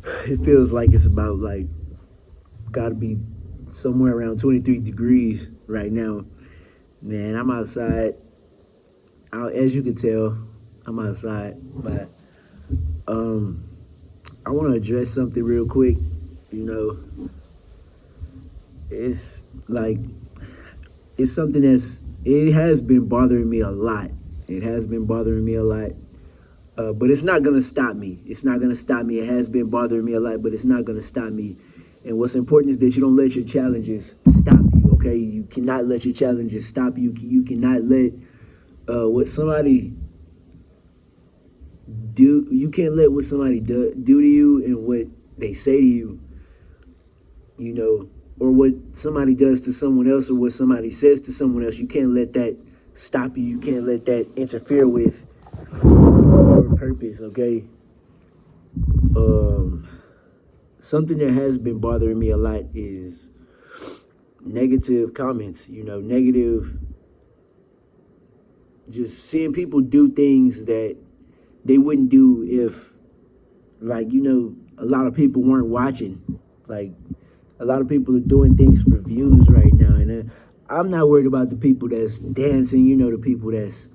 It feels like it's about like gotta be somewhere around 23 degrees right now. Man, I'm outside. As you can tell, I'm outside. But um, I want to address something real quick. You know, it's like it's something it has been bothering me a lot. It has been bothering me a lot. But it's not gonna stop me. It's not gonna stop me. It has been bothering me a lot, but it's not gonna stop me. And what's important is that you don't let your challenges stop you. Okay, you cannot let your challenges stop you. You cannot let what somebody do. You can't let what somebody do to you and what they say to you. You know, or what somebody does to someone else, or what somebody says to someone else. You can't let that stop you. You can't let that interfere with your purpose. Okay. Um, Something that has been bothering me a lot is negative comments. You know, negative. Just seeing people do things that they wouldn't do if, like, a lot of people weren't watching. Like, a lot of people are doing things for views right now, and I'm not worried about the people that's dancing. The people that's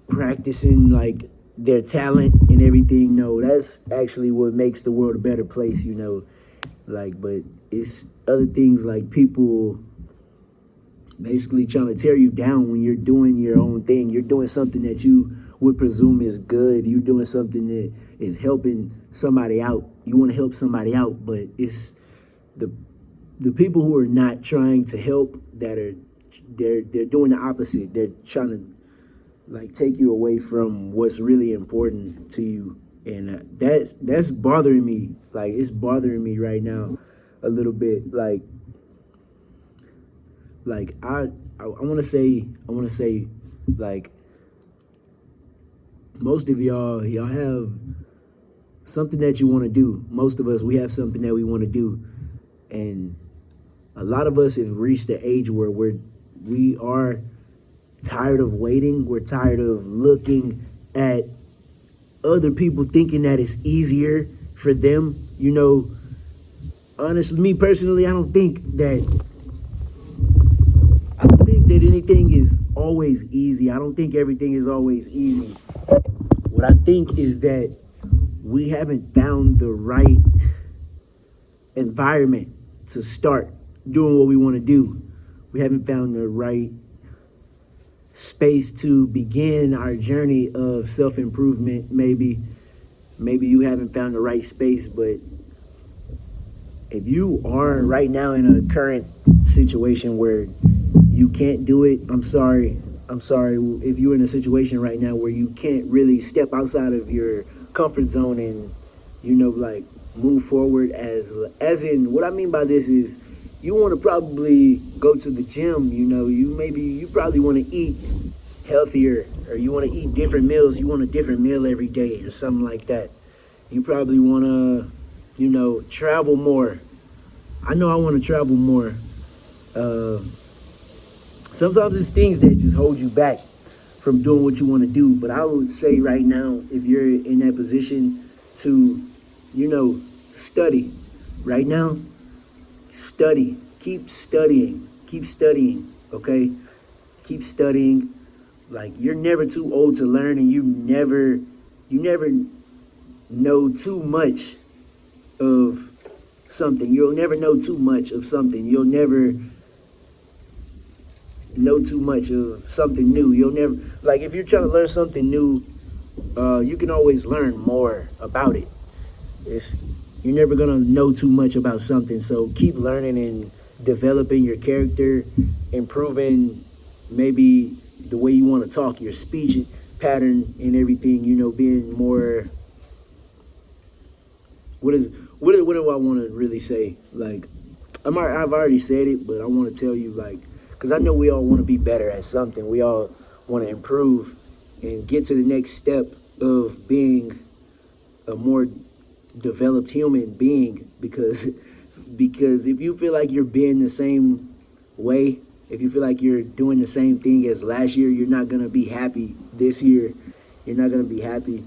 practicing like their talent and everything. No, that's actually what makes the world a better place. Like, but it's other things like people basically trying to tear you down when you're doing your own thing. You're doing something that you would presume is good. You're doing something that is helping somebody out. You want to help somebody out, but it's the people who are not trying to help that are they're doing the opposite. They're trying to like take you away from what's really important to you, and that's bothering me. Like, it's bothering me right now a little bit. Like I want to say like most of y'all have something that you want to do. Most of us, we have something that we want to do, and a lot of us have reached the age where we are tired of waiting. We're tired of looking at other people thinking that it's easier for them. Honestly, me personally, I don't think that anything is always easy. I don't think everything is always easy. What I think is that we haven't found the right environment to start doing what we want to do. We haven't found the right space to begin our journey of self-improvement. Maybe you haven't found the right space, but if you are right now in a current situation where you can't do it, I'm sorry. If you're in a situation right now where you can't really step outside of your comfort zone and like move forward, as in, what I mean by this is, you want to probably go to the gym. You probably want to eat healthier, or you want to eat different meals. You want a different meal every day or something like that. You probably want to travel more. I know I want to travel more. Sometimes it's things that just hold you back from doing what you want to do. But I would say right now, if you're in that position to, study right now, study. Keep studying. Okay? Keep studying. Like, you're never too old to learn, and you never know too much of something. You'll never know too much of something. You'll never know too much of something new. You'll never, like, if you're trying to learn something new, you can always learn more about it. You're never gonna know too much about something, so keep learning and developing your character, improving maybe the way you want to talk, your speech pattern and everything. Being more. What do I want to really say? Like, I've already said it, but I want to tell you, like, because I know we all want to be better at something. We all want to improve and get to the next step of being a more developed human being, because if you feel like you're being the same way, if you feel like you're doing the same thing as last year, you're not gonna be happy this year. You're not gonna be happy.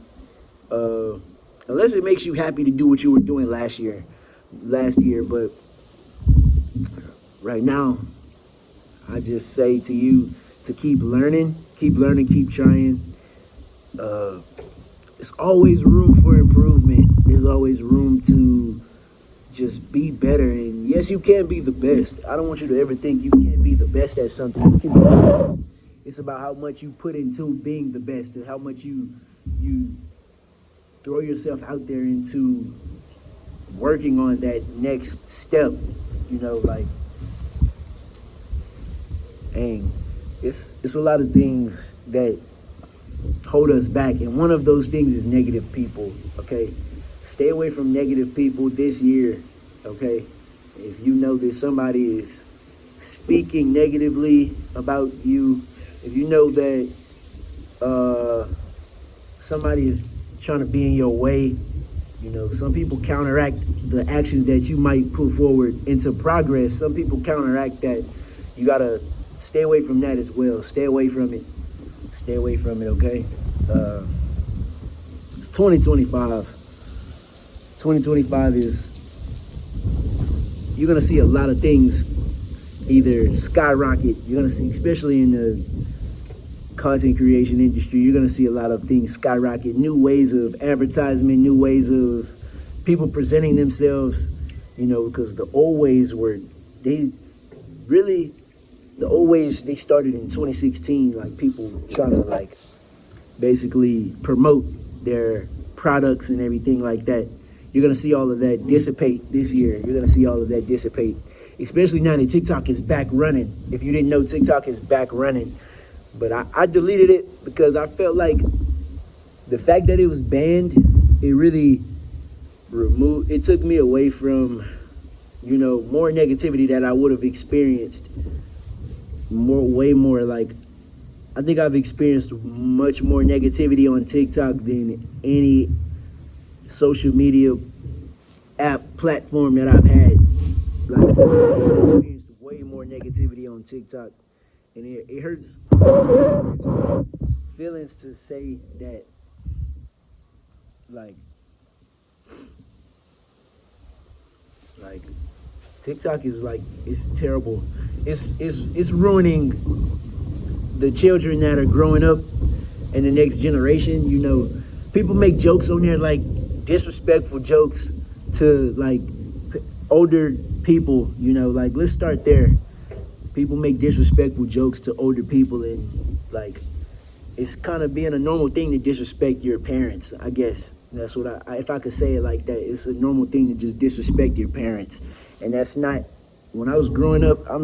unless it makes you happy to do what you were doing last year. But right now, I just say to you to keep learning, keep trying. There's always room for improvement. There's always room to just be better. And yes, you can be the best. I don't want you to ever think you can't be the best at something. You can be the best. It's about how much you put into being the best and how much you throw yourself out there into working on that next step. You know, like, dang, it's a lot of things that hold us back, and one of those things is negative people. Okay, stay away from negative people this year. Okay, if you know that somebody is speaking negatively about you, if you know that somebody is trying to be in your way, you know, some people counteract the actions that you might put forward into progress. Some people counteract that. You gotta stay away from that as well. Stay away from it. Stay away from it, okay? It's 2025. 2025 is, you're gonna see a lot of things either skyrocket. You're gonna see, especially in the content creation industry, you're gonna see a lot of things skyrocket. New ways of advertisement, new ways of people presenting themselves, you know, because the old ways they started in 2016, like people trying to like basically promote their products and everything like that. You're gonna see all of that dissipate this year. You're gonna see all of that dissipate, especially now that TikTok is back running. If you didn't know, TikTok is back running. But I deleted it because I felt like the fact that it was banned, it really it took me away from, you know, more negativity that I would have experienced. Way more, like, I think I've experienced much more negativity on TikTok than any social media app platform that I've had. Like, I've experienced way more negativity on TikTok, and it hurts my feelings to say that, like TikTok is like, it's terrible. It's ruining the children that are growing up and the next generation. You know, people make jokes on there, like disrespectful jokes to like older people. You know, like, let's start there. People make disrespectful jokes to older people, and like, it's kind of being a normal thing to disrespect your parents, I guess. That's what if I could say it like that, it's a normal thing to just disrespect your parents. And that's not, when I was growing up, I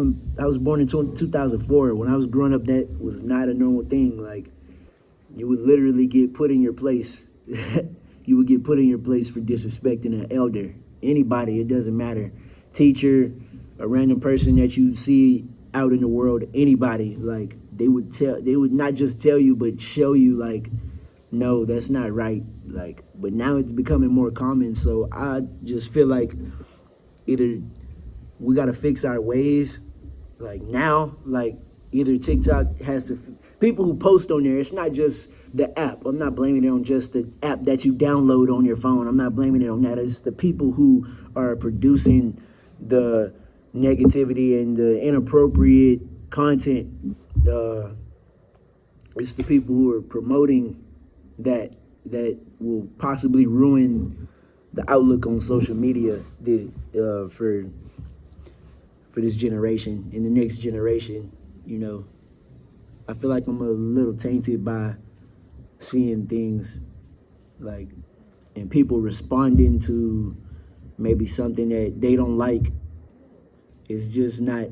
was born in 2004. When I was growing up, that was not a normal thing. Like, you would literally get put in your place. You would get put in your place for disrespecting an elder. Anybody, it doesn't matter. Teacher, a random person that you see out in the world, anybody, like, they would not just tell you, but show you, like, no, that's not right. Like, but now it's becoming more common. So I just feel like either we got to fix our ways, like now, like either TikTok has to, people who post on there, it's not just the app. I'm not blaming it on just the app that you download on your phone. I'm not blaming it on that. It's the people who are producing the negativity and the inappropriate content. It's the people who are promoting that will possibly ruin the outlook on social media for this generation and the next generation. You know, I feel like I'm a little tainted by seeing things like, and people responding to maybe something that they don't like. It's just not,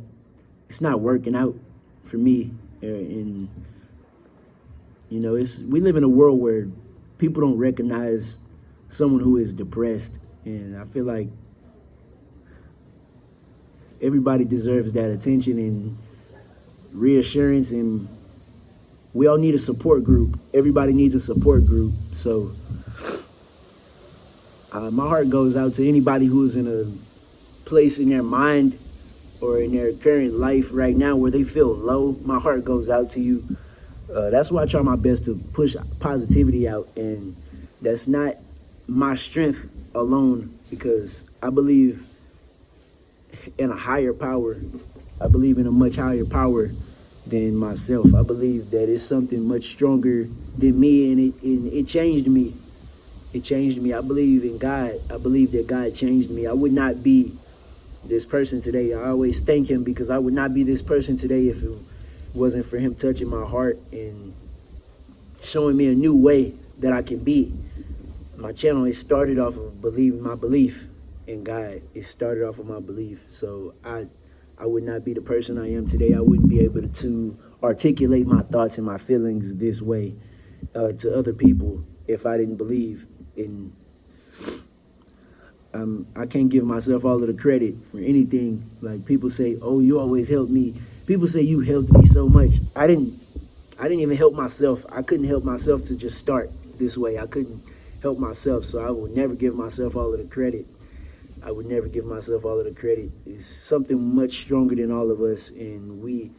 it's not working out for me. And you know, we live in a world where people don't recognize someone who is depressed, and I feel like everybody deserves that attention and reassurance, and we all need a support group. Everybody needs a support group. So my heart goes out to anybody who's in a place in their mind or in their current life right now where they feel low. My heart goes out to you. That's why I try my best to push positivity out, and that's not my strength alone, because I believe in a higher power. I believe in a much higher power than myself. I believe that it's something much stronger than me, and it changed me. It changed me. I believe in God. I believe that God changed me. I would not be this person today. I always thank him, because I would not be this person today if it wasn't for him touching my heart and showing me a new way that I can be. My channel, it started off of believing my belief in God. It started off of my belief. So I would not be the person I am today. I wouldn't be able to articulate my thoughts and my feelings this way to other people if I didn't believe in. I can't give myself all of the credit for anything. Like, people say, "Oh, you always helped me." People say you helped me so much. I didn't even help myself. I couldn't help myself to just start this way. I couldn't help myself, so I would never give myself all of the credit. I would never give myself all of the credit. It's something much stronger than all of us, and we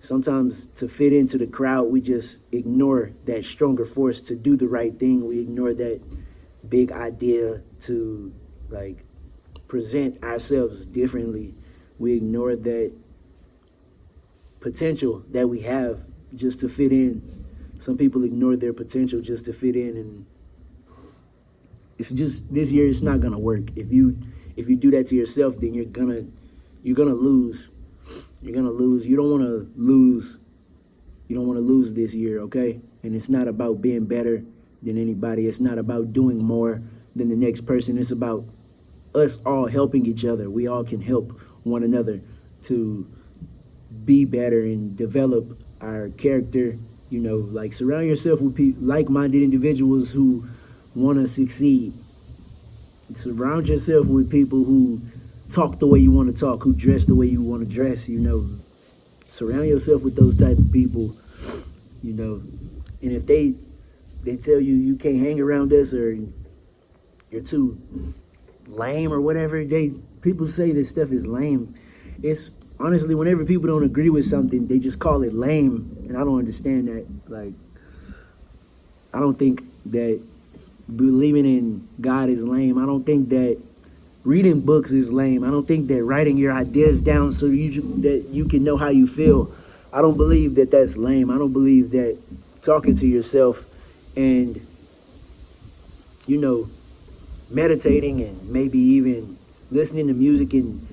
sometimes, to fit into the crowd, we just ignore that stronger force to do the right thing. We ignore that big idea to, like, present ourselves differently. We ignore that potential that we have just to fit in. Some people ignore their potential just to fit in, and it's just, this year it's not gonna work. If you do that to yourself, then you're gonna lose. You're gonna lose. You don't wanna lose. You don't wanna lose this year, okay? And it's not about being better than anybody. It's not about doing more than the next person. It's about us all helping each other. We all can help one another to be better and develop our character. You know, like, surround yourself with like-minded individuals who want to succeed. Surround yourself with people who talk the way you want to talk, who dress the way you want to dress. You know, surround yourself with those type of people. You know, and if they tell you you can't hang around us, or you're too lame or whatever, people say this stuff is lame. It's honestly, whenever people don't agree with something, they just call it lame, and I don't understand that. Like, I don't think that believing in God is lame. I don't think that reading books is lame. I don't think that writing your ideas down so that you can know how you feel, I don't believe that that's lame. I don't believe that talking to yourself and, you know, meditating and maybe even listening to music and